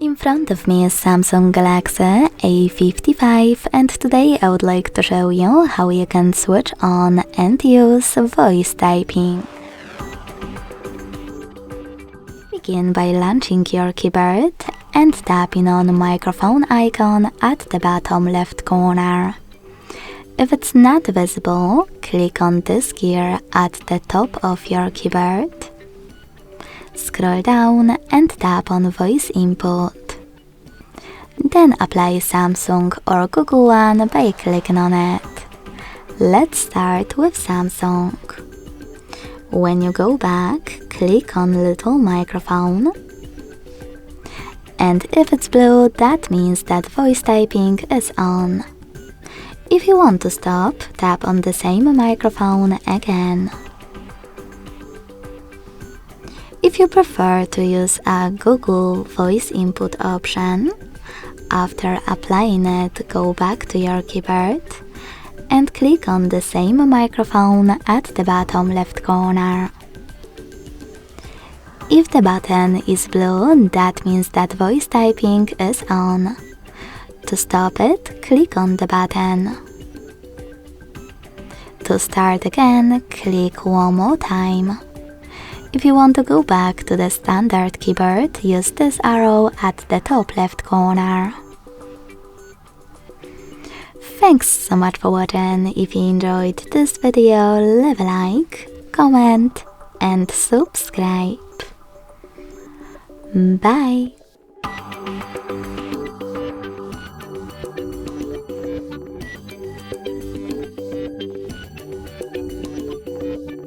In front of me is Samsung Galaxy A55 and today I would like to show you how you can switch on and use voice typing. Begin by launching your keyboard and tapping on the microphone icon at the bottom left corner. If it's not visible, click on this gear at the top of your keyboard. Scroll down and tap on Voice Input. Then apply Samsung or Google one by clicking on it. Let's start with Samsung. When you go back, click on little microphone. And if it's blue, that means that voice typing is on. If you want to stop, tap on the same microphone again. If you prefer to use a Google voice input option, after applying it, go back to your keyboard and click on the same microphone at the bottom left corner. If the button is blue, that means that voice typing is on. To stop it, click on the button. To start again, click one more time. If you want to go back to the standard keyboard, use this arrow at the top left corner. Thanks so much for watching. If you enjoyed this video, leave a like, comment and subscribe. Bye!